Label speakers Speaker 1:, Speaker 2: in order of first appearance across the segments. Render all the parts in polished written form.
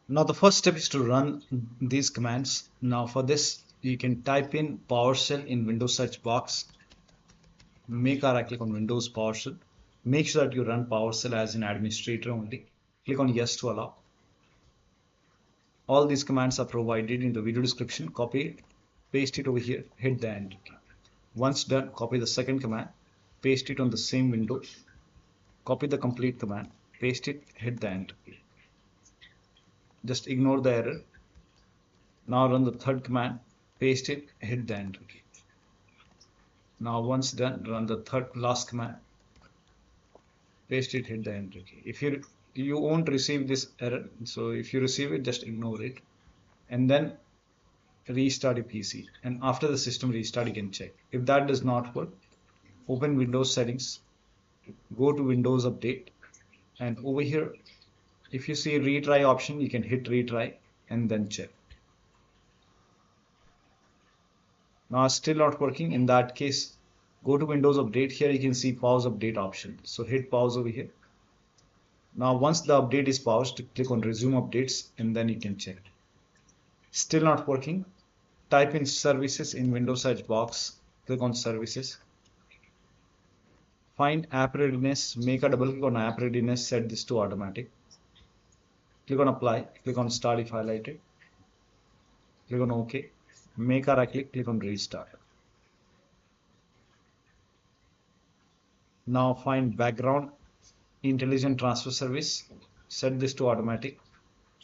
Speaker 1: Now the first step is to run these commands. Now for this, you can type in PowerShell in Windows search box. Make a right click on Windows PowerShell. Make sure that you run PowerShell as an administrator only. Click on yes to allow. All these commands are provided in the video description. Copy it, paste it over here, hit the enter key. Once done, copy the second command, paste it on the same window, copy the complete command, paste it, hit the enter key. Just ignore the error. Now run the third command, paste it, hit the enter key. Now once done, run the last command, paste it, hit the enter key. If you won't receive this error, so if you receive it, just ignore it, and then restart your PC, and after the system restart you can check. If that does not work, open Windows settings, go to Windows Update, and over here if you see retry option, you can hit retry and then check. Now still not working. In that case, go to Windows Update. Here you can see pause update option, so hit pause over here. Now once the update is paused, click on resume updates and then you can check. Still not working. Type in services in Windows search box, click on services, find app readiness, make a double click on app readiness, set this to automatic, click on apply, click on start if highlighted, click on OK, make a right click, click on restart. Now find background intelligent transfer service, set this to automatic,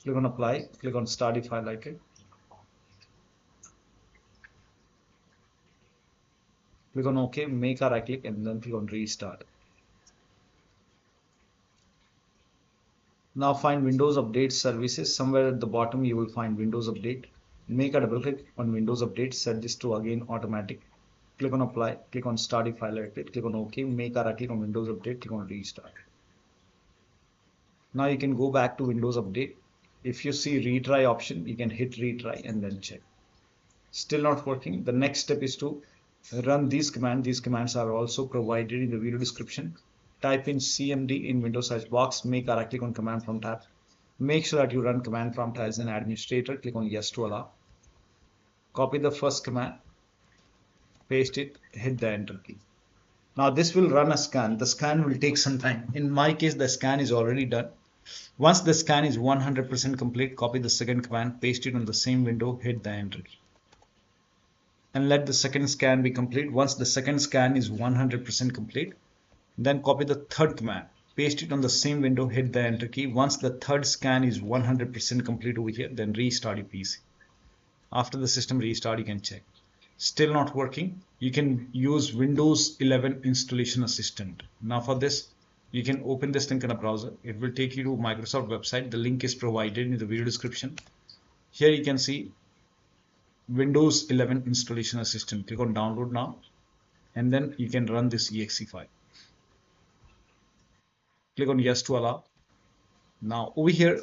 Speaker 1: click on apply, click on start if highlighted, click on OK, make a right click and then click on restart. Now find Windows Update services. Somewhere at the bottom you will find Windows Update. Make a double click on Windows Update, set this to again automatic, click on apply, click on start if highlighted, click on OK, make a right click on Windows Update, click on restart. Now you can go back to Windows Update. If you see retry option, you can hit retry and then check. Still not working. The next step is to run these commands. These commands are also provided in the video description. Type in cmd in Windows search box, make a right click on command prompt tab. Make sure that you run command prompt as an administrator, click on yes to allow. Copy the first command, paste it, hit the enter key. Now this will run a scan. The scan will take some time. In my case, the scan is already done. Once the scan is 100% complete, copy the second command, paste it on the same window, hit the enter key. And let the second scan be complete. Once the second scan is 100% complete, then copy the third command, paste it on the same window, hit the enter key. Once the third scan is 100% complete over here, then restart your PC. After the system restart, you can check. Still not working, you can use Windows 11 installation assistant. Now for this, you can open this link in a browser. It will take you to Microsoft website. The link is provided in the video description. Here you can see Windows 11 installation assistant. Click on download now and then you can run this exe file. Click on yes to allow. Now over here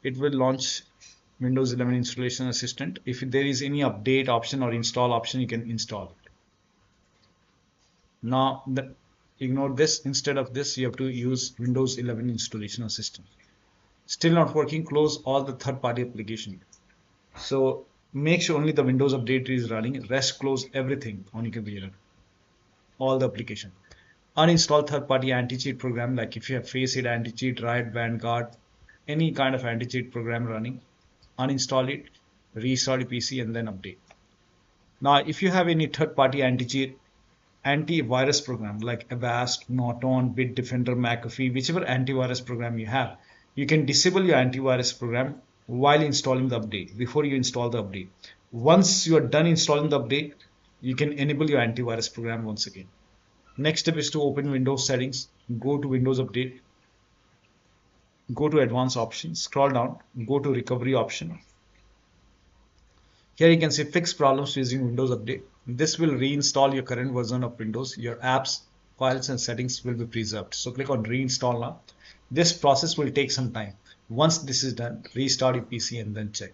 Speaker 1: it will launch Windows 11 installation assistant. If there is any update option or install option, you can install it. Now ignore this. Instead of this, you have to use Windows 11 installation assistant. Still not working, close all the third-party application. So make sure only the Windows update is running, rest close everything on your computer, all the application. Uninstall third-party anti-cheat program, like if you have Faceit, anti-cheat, Riot, Vanguard, any kind of anti-cheat program running, uninstall it, restart your PC and then update. Now if you have any third-party anti-cheat, antivirus program like Avast, Norton, Bitdefender, McAfee, whichever antivirus program you have, you can disable your antivirus program while installing the update, before you install the update. Once you are done installing the update, you can enable your antivirus program once again. Next step is to open Windows settings, go to Windows Update, go to advanced options, scroll down, go to recovery option. Here you can see fix problems using Windows Update. This will reinstall your current version of Windows. Your apps, files and settings will be preserved. So click on reinstall now. This process will take some time. Once this is done, restart your PC and then check.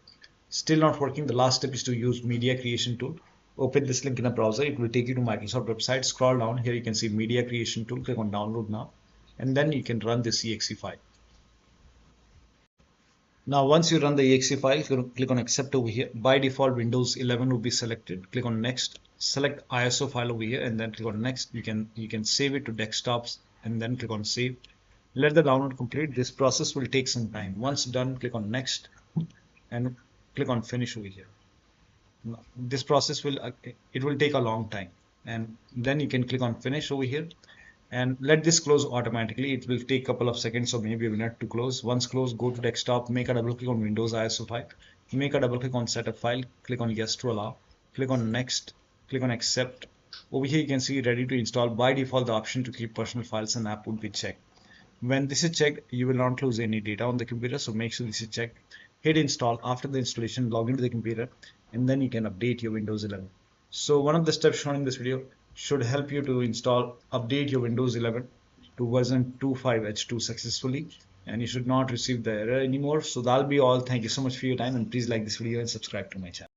Speaker 1: Still not working. The last step is to use media creation tool. Open this link in a browser. It will take you to Microsoft website. Scroll down. Here you can see media creation tool. Click on download now and then you can run this exe file. Now once you run the exe file, click on accept over here. By default Windows 11 will be selected. Click on next, select ISO file over here and then click on next. You can save it to desktops and then click on save. Let the download complete. This process will take some time. Once done, click on next and click on finish over here. This process will take a long time, and then you can click on finish over here and let this close automatically. It will take a couple of seconds or maybe a minute to close. Once closed, go to desktop, make a double click on Windows ISO file, make a double click on setup file, click on yes to allow, click on next, click on accept. Over here you can see ready to install. By default the option to keep personal files and app would be checked. When this is checked, you will not lose any data on the computer, so make sure this is checked. Hit install. After the installation, log into the computer and then you can update your Windows 11. So one of the steps shown in this video should help you to update your Windows 11 to version 25H2 successfully, and you should not receive the error anymore. So that'll be all. Thank you so much for your time, and please like this video and subscribe to my channel.